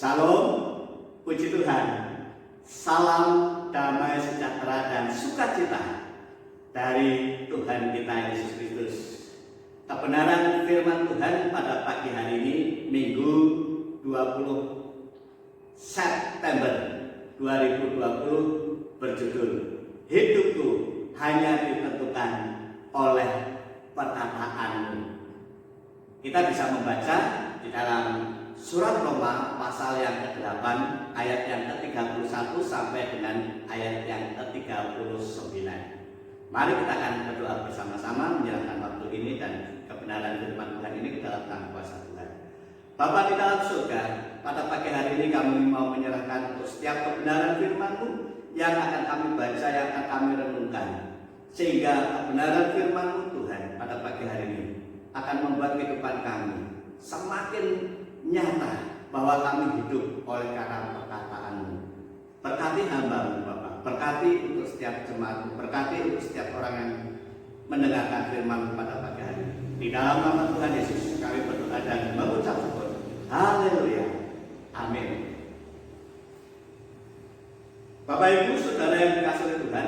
Salam, puji Tuhan. Salam damai sejahtera dan sukacita dari Tuhan kita Yesus Kristus. Kebenaran firman Tuhan pada pagi hari ini, Minggu 20 September 2020 berjudul Hidupku hanya ditentukan oleh perkataanmu. Kita bisa membaca di dalam Surat Roma pasal yang ke-8 ayat yang ke-31 sampai dengan ayat yang ke-39. Mari kita akan berdoa bersama-sama menyerahkan waktu ini dan kebenaran firman Tuhan ini ke dalam tangan kuasa Tuhan. Bapa di dalam surga, pada pagi hari ini kami mau menyerahkan untuk setiap kebenaran firman-Mu yang akan kami baca, yang akan kami renungkan. Sehingga kebenaran firman-Mu Tuhan pada pagi hari ini akan membuat kehidupan kami semakin nyata bahwa kami hidup oleh karena perkataan-Mu. Berkati hamba-Mu Bapak, berkati untuk setiap jemaat-Mu, berkati untuk setiap orang yang mendengarkan firman-Mu pada pagi hari ini. Di dalam nama Tuhan Yesus kami berdoa dan mengucap syukur. Haleluya, amin. Bapak Ibu Saudara yang dikasihi oleh Tuhan,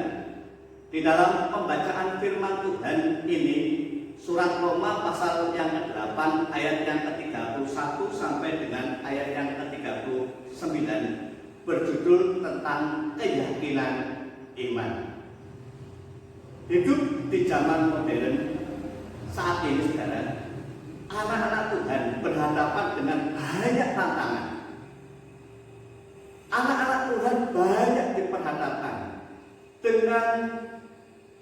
di dalam pembacaan firman Tuhan ini, Surat Roma pasal yang ke-8 ayat yang ke-31 sampai dengan ayat yang ke-39 berjudul tentang keyakinan iman. Hidup di zaman modern saat ini, saudara, anak-anak Tuhan berhadapan dengan banyak tantangan. Anak-anak Tuhan banyak diperhadapkan dengan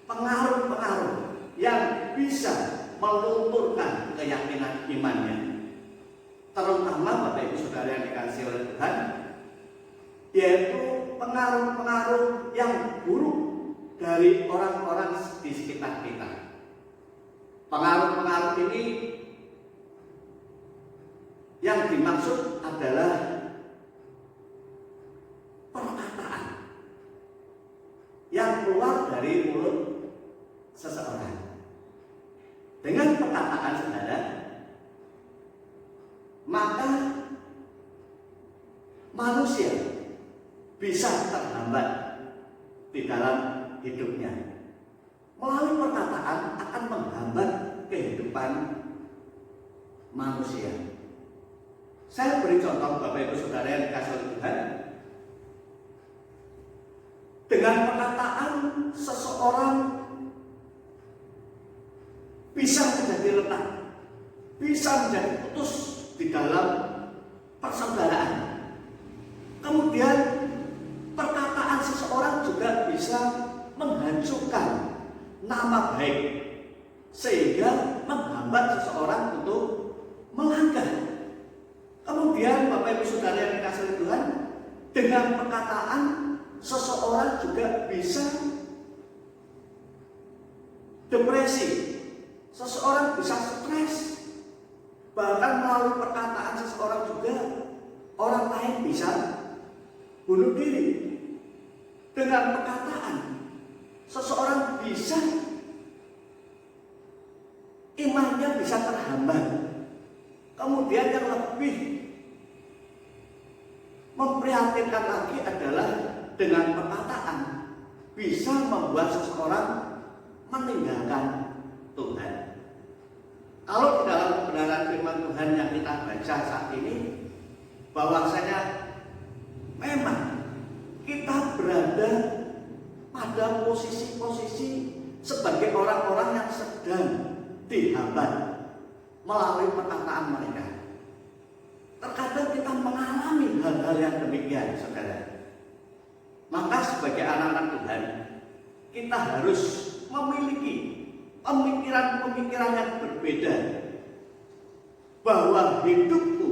pengaruh-pengaruh yang bisa melunturkan keyakinan imannya. Terutama Bapak Ibu Saudara yang dikasihi oleh Tuhan, yaitu pengaruh-pengaruh yang buruk dari orang-orang di sekitar kita. Pengaruh-pengaruh ini yang dimaksud adalah perkataan yang keluar dari mulut seseorang. Dengan perkataan saudara, maka manusia bisa terhambat di dalam hidupnya. Melalui perkataan akan menghambat kehidupan manusia. Saya beri contoh Bapak Ibu Saudara yang dikasihi oleh Tuhan. Dengan perkataan seseorang bisa menjadi retak, bisa menjadi putus di dalam persaudaraan. Kemudian perkataan seseorang juga bisa menghancurkan nama baik, sehingga menghambat seseorang untuk melanggar. Kemudian Bapak Ibu Saudara yang dikasihi Tuhan, dengan perkataan seseorang juga bisa depresi. Seseorang bisa stres. Bahkan melalui perkataan seseorang juga orang lain bisa bunuh diri. Dengan perkataan seseorang bisa imannya bisa terhambat. Kemudian yang lebih memprihatinkan lagi adalah dengan perkataan bisa membuat seseorang meninggalkan Tuhan. Kalau di dalam kebenaran firman Tuhan yang kita baca saat ini, bahwasanya memang kita berada pada posisi-posisi sebagai orang-orang yang sedang dihambat melalui perkataan mereka. Terkadang kita mengalami hal-hal yang demikian, saudara. Maka sebagai anak-anak Tuhan, kita harus memiliki pemikiran-pemikiran yang berbeda, bahwa hidupku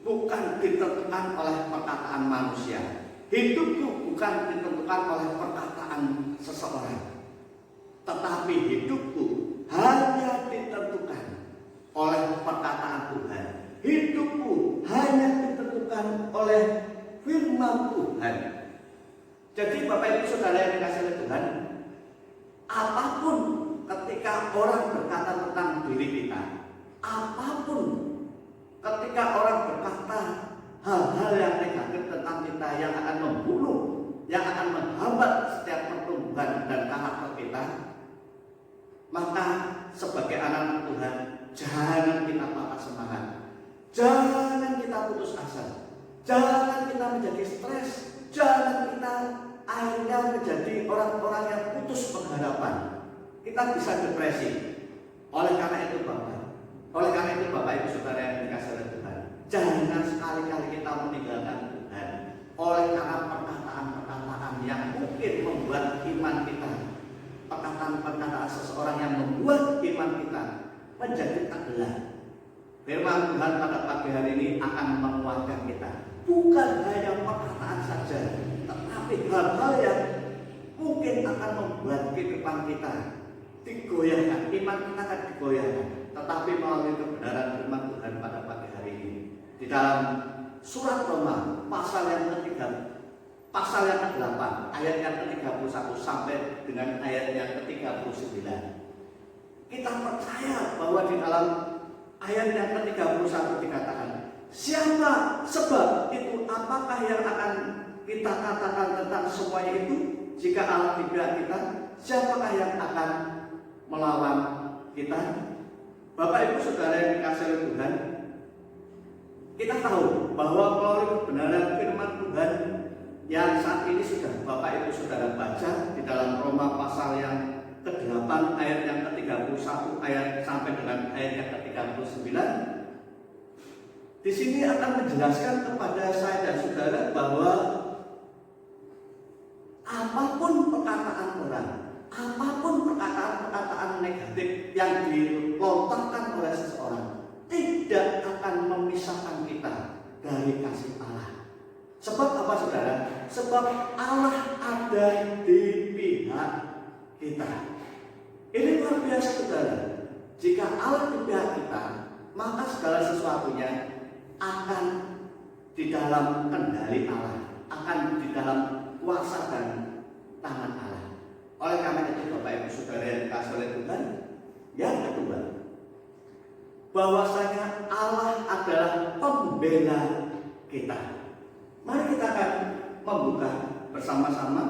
bukan ditentukan oleh perkataan manusia. Hidupku bukan ditentukan oleh perkataan seseorang, tetapi hidupku hanya ditentukan oleh perkataan Tuhan. Hidupku hanya ditentukan oleh firman Tuhan. Jadi Bapak Ibu Saudara yang dikasihi oleh Tuhan, apapun ketika orang berkata tentang diri kita, apapun ketika orang berkata hal-hal yang negatif tentang kita yang akan membunuh, yang akan menghambat setiap pertumbuhan dan karakter kita, maka sebagai anak Tuhan, jangan kita patah semangat, jangan kita putus asa, jangan kita menjadi stres, jangan kita akhirnya menjadi orang-orang yang putus pengharapan. Kita bisa depresi. Oleh karena itu Bapak Ibu Saudara yang dikasihi oleh Tuhan, jangan sekali-kali kita meninggalkan Tuhan oleh karena perkataan-perkataan yang mungkin membuat iman kita, perkataan-perkataan seseorang yang membuat iman kita menjadi tenggelam. Firman Tuhan pada pagi hari ini akan menguatkan kita, bukan hanya perkataan saja, tetapi hal-hal yang mungkin akan membuat kehidupan kita digoyahkan, iman kita akan digoyahkan. Tetapi melalui kebenaran firman Tuhan pada pagi hari ini, di dalam surat Roma pasal yang ke-8 ayat yang ke-31 sampai dengan ayat yang ke-39, kita percaya bahwa di dalam ayat yang ke-31 dikatakan, siapa sebab itu, apakah yang akan kita katakan tentang semuanya itu? Jika Allah di pihak kita, siapakah yang akan melawan kita? Bapak Ibu Saudara yang dikasihi oleh Tuhan, kita tahu bahwa melalui kebenaran firman Tuhan yang saat ini sudah Bapak Ibu Saudara baca di dalam Roma pasal yang ke-8 ayat yang ke-31 ayat sampai dengan ayat yang ke-39, di sini akan menjelaskan kepada saya dan saudara bahwa apapun perkataan orang, apapun perkataan negatif yang dilontarkan oleh seseorang, tidak akan memisahkan kita dari kasih Allah. Sebab apa saudara? Sebab Allah ada di pihak kita. Ini luar biasa saudara. Jika Allah di pihak kita, maka segala sesuatunya akan di dalam kendali Allah, akan di dalam kuasa dan tangan Allah. Oleh karena itu Bapak Ibu Saudara yang dikasihi oleh Tuhan, yang kedua, bahwasanya Allah adalah pembela kita. Mari kita akan membuka bersama-sama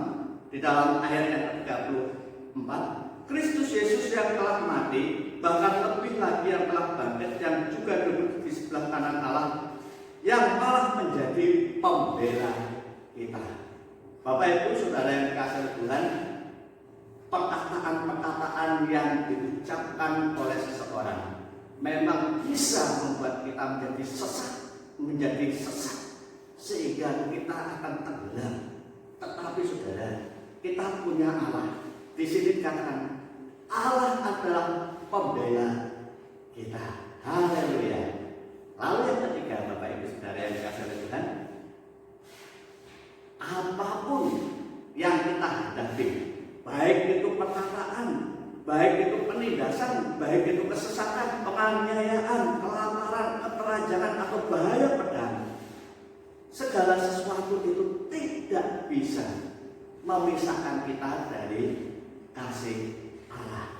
di dalam ayat yang ke-34. Kristus Yesus yang telah mati, bahkan lebih lagi yang telah bangkit, yang juga duduk di sebelah kanan Allah, yang malah menjadi pembela kita. Bapak Ibu Saudara yang dikasihi Tuhan, perkataan-perkataan yang diucapkan oleh seseorang memang bisa membuat kita menjadi sesat, sehingga kita akan tenggelam. Tetapi saudara, kita punya Allah. Di sini dikatakan Allah adalah pembela kita. Haleluya. Lalu yang ketiga, Bapak Ibu Saudara yang dikasihi oleh Tuhan, apapun yang kita hadapi, baik itu perkataan, baik itu penindasan, baik itu kesesatan, penganiayaan, kelaparan, keteranjangan, atau bahaya pedang, segala sesuatu itu tidak bisa memisahkan kita dari kasih Allah.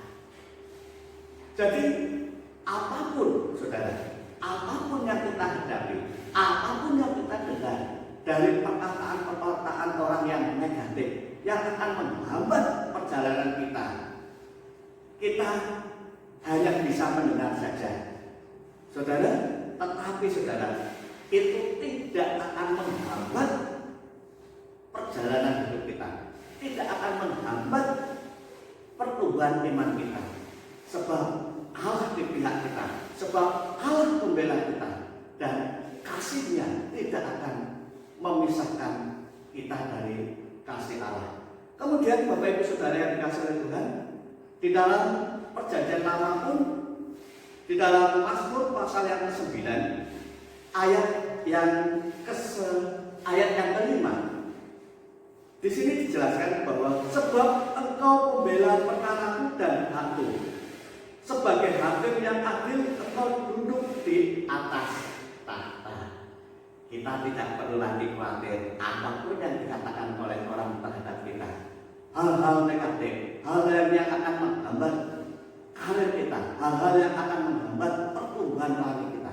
Jadi apapun saudara, apapun yang kita hadapi, apapun yang kita dengar dari perkataan-perkataan orang yang negatif yang akan menghambat perjalanan kita hanya bisa mendengar saja saudara. Tetapi saudara, itu tidak akan menghambat perjalanan hidup kita, tidak akan menghambat pertumbuhan iman kita, sebab Allah di pihak kita, sebab Allah membela kita, dan kasih-Nya tidak akan memisahkan kita dari kasih Allah. Kemudian Bapak Ibu Saudara yang dikasihi oleh Tuhan, di dalam perjanjian lama pun, di dalam Mazmur pasal yang ke-9 ayat yang ke-5, di sini dijelaskan bahwa sebab Engkau pembela perkaraku dan hakku, sebagai hakim yang adil Engkau duduk di atas tahta. Kita tidak perlu lagi khawatir apapun yang dikatakan oleh orang terhadap kita, hal-hal negatif, hal-hal yang akan menghambat karir kita, hal-hal yang akan menghambat pertumbuhan rohani kita.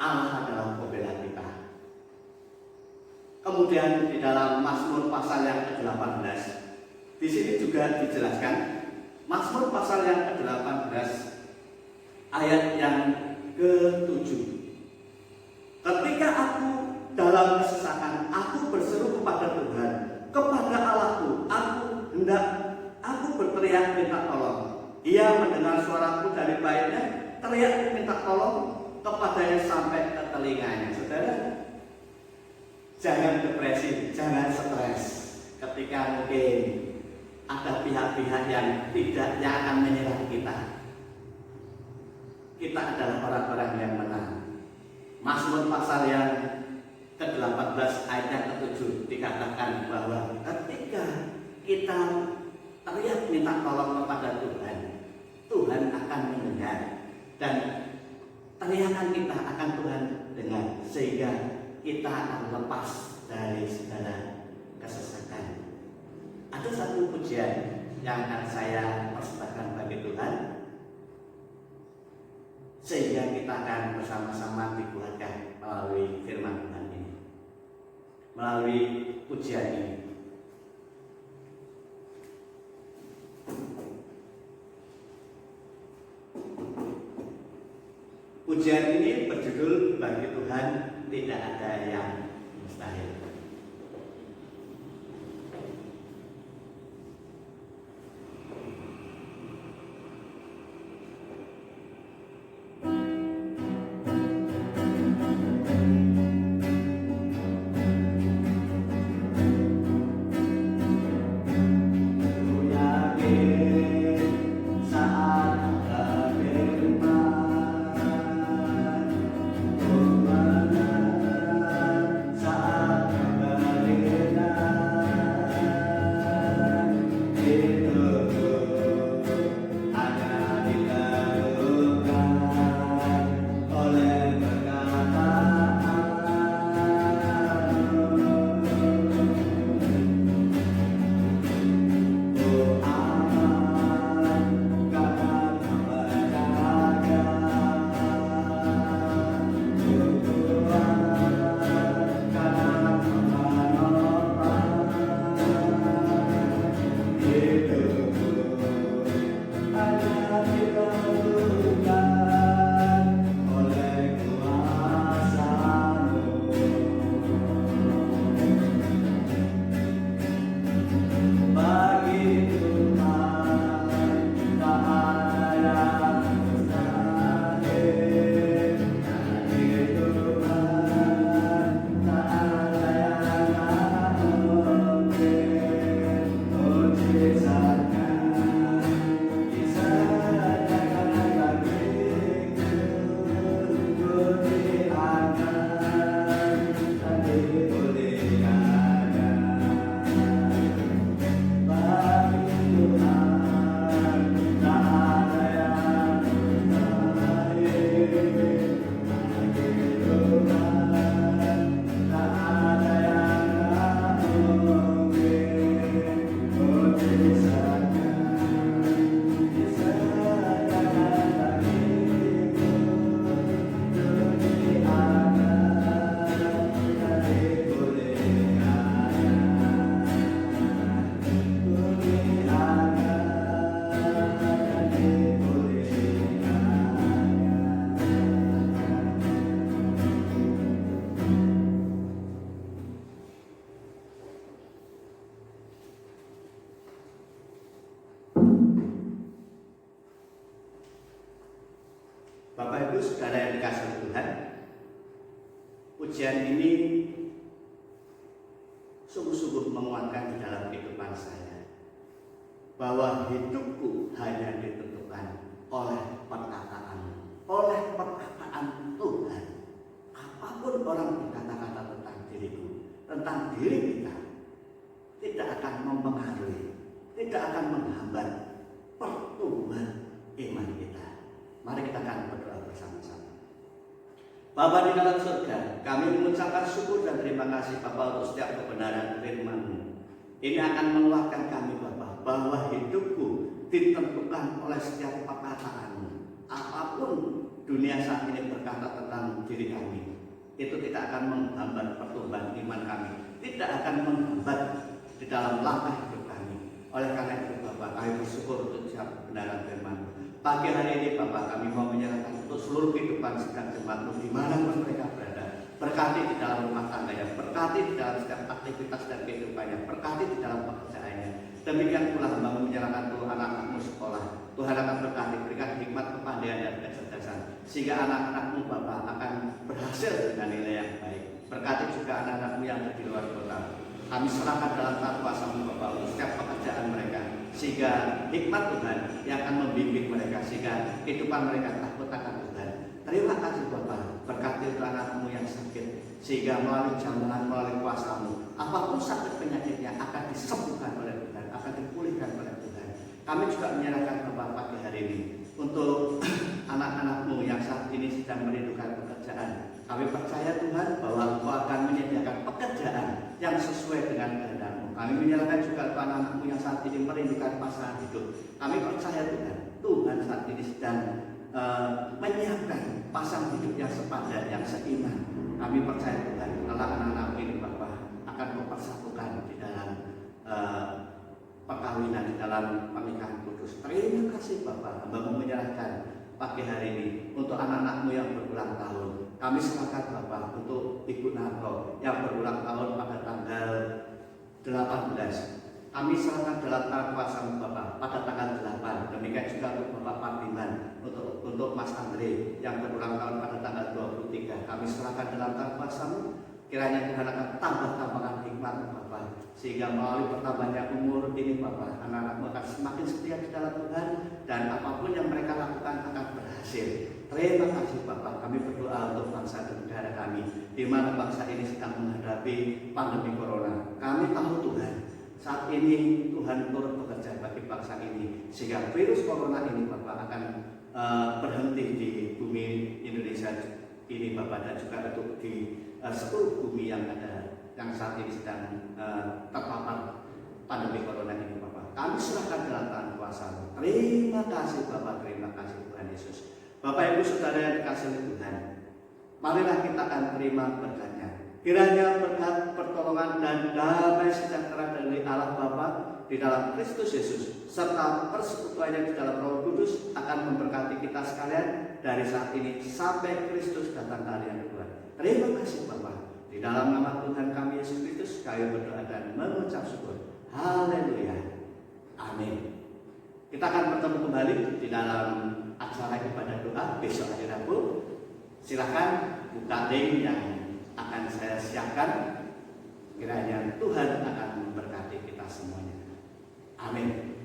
Allah adalah pembela kita. Kemudian di dalam Mazmur pasal yang ke-18, di sini juga dijelaskan, Mazmur pasal yang ke-18 ayat yang ke-7. Ketika aku dalam kesesakan, aku berseru kepada Tuhan, kepada Allahku, aku berteriak minta tolong. Ia mendengar suaraku dari baitnya, teriak minta tolong kepadanya sampai ke telinganya. Saudara, jangan depresi, jangan stres ketika mungkin ada pihak-pihak yang akan menyerang kita. Kita adalah orang-orang yang menang. Mazmur pasal yang ke-18 ayat yang ke-7 dikatakan bahwa ketika kita teriak minta tolong kepada Tuhan, Tuhan akan mendengar dan teriakan kita akan Tuhan dengar, sehingga kita akan lepas dari segala kesesakan. Ada satu pujian yang akan saya persembahkan bagi Tuhan, sehingga kita akan bersama-sama dikuatkan melalui firman Tuhan ini, melalui pujian ini. Pujian ini berjudul Bagi Tuhan Tidak Ada Yang Mustahil. Bapak Ibu Saudara yang dikasihi Tuhan, pujian ini sungguh-sungguh menguatkan di dalam kehidupan saya, bahwa hidupku hanya ditentukan oleh perkataan Tuhan. Apapun orang berkata-kata tentang diriku, tentang diri kita, tidak akan mempengaruhi, tidak akan menghambat pertumbuhan iman kita. Mari kita akan berdoa bersama-sama. Bapa di dalam surga, kami mengucapkan syukur dan terima kasih Bapa untuk setiap kebenaran firman-Mu. Ini akan menguatkan kami Bapa, bahwa hidupku ditentukan oleh setiap perkataan-Mu. Apapun dunia saat ini berkata tentang diri kami, itu tidak akan menghambat pertumbuhan iman kami tidak akan menghambat di dalam langkah hidup kami. Oleh karena itu Bapak, kami bersyukur untuk siap kebenaran firman. Pagi hari ini Bapak, kami mau menyerahkan untuk seluruh kehidupan sedang jemaat dimanapun mereka berada. Berkati di dalam rumah tangganya, berkati di dalam setiap aktivitas dan kehidupannya, berkati di dalam pekerjaannya. Demikian pula hamba menyerahkan seluruh anak-anakmu sekolah. Tuhan akan berkati, berikan hikmat, kepandaian dan kecerdasan, sehingga anak-anakmu Bapak akan berhasil dengan nilai yang baik. Berkati juga anak-anakmu yang ada di luar kota. Kami serahkan dalam tangan kuasa-Mu Bapak untuk setiap pekerjaan mereka, sehingga hikmat Tuhan yang akan membimbing mereka, sehingga kehidupan mereka takut akan Tuhan. Terima kasih Bapak, berkati untuk anak-anakmu yang sakit, sehingga melalui jamahan, melalui kuasa-Mu, apapun sakit penyakitnya akan disembuhkan oleh Tuhan, akan dipulihkan oleh Tuhan. Kami juga menyerahkan Bapak pagi hari ini untuk anak-anakmu yang saat ini sedang merindukan pekerjaan. Kami percaya Tuhan bahwa Engkau akan menyediakan pekerjaan yang sesuai dengan kehendak-Mu. Kami menyerahkan juga untuk anak-anakmu yang saat ini merindukan pasangan hidup. Kami percaya Tuhan saat ini sedang menyiapkan pasangan hidup yang sepadan, yang seiman. Kami percaya Tuhan kalau anak-anak ini Bapak akan mempersatukan di dalam perkawinan, di dalam pernikahan kudus. Terima kasih Bapak, hamba menyerahkan pagi hari ini untuk anak-anakmu yang berulang tahun. Kami serahkan Bapak untuk Ibu Nato yang berulang tahun pada tanggal 18. Kami serahkan dalam tangan kuasa-Mu Bapak pada tanggal 8. Demikian juga untuk Bapak Pardiman, untuk Mas Andre yang berulang tahun pada tanggal 23. Kami serahkan dalam tangan kuasa-Mu. Kiranya Tuhan akan tambah-tambahkan hikmat Bapak, sehingga melalui bertambahnya umur ini Bapak, anak-anakmu akan semakin setia di dalam Tuhan, dan apapun yang mereka lakukan akan berhasil. Terima kasih Bapak, kami berdoa untuk bangsa dan negara kami, di mana bangsa ini sedang menghadapi pandemi corona. Kami tahu Tuhan, saat ini Tuhan turut bekerja bagi bangsa ini, sehingga virus corona ini Bapak akan berhenti di bumi Indonesia ini Bapak, dan juga untuk di seluruh bumi yang ada, yang saat ini sedang terpapar pandemi corona ini Bapak. Kami serahkan dalam tangan kuasa-Mu. Terima kasih Bapak, terima kasih Tuhan Yesus. Bapak Ibu Saudara yang dikasihi oleh Tuhan, marilah kita akan terima berkat-Nya. Kiranya berkat, pertolongan dan damai sejahtera dari Allah Bapa di dalam Kristus Yesus, serta persekutuannya di dalam Roh Kudus akan memberkati kita sekalian dari saat ini sampai Kristus datang kali yang kedua. Terima kasih Bapak. Di dalam nama Tuhan kami Yesus Kristus, kami berdoa dan mengucap syukur. Haleluya. Amin. Kita akan bertemu kembali di dalam acara ibadah doa besok hari Rabu. Silakan buka link yang akan saya siapkan. Kiranya Tuhan akan memberkati kita semuanya. Amin.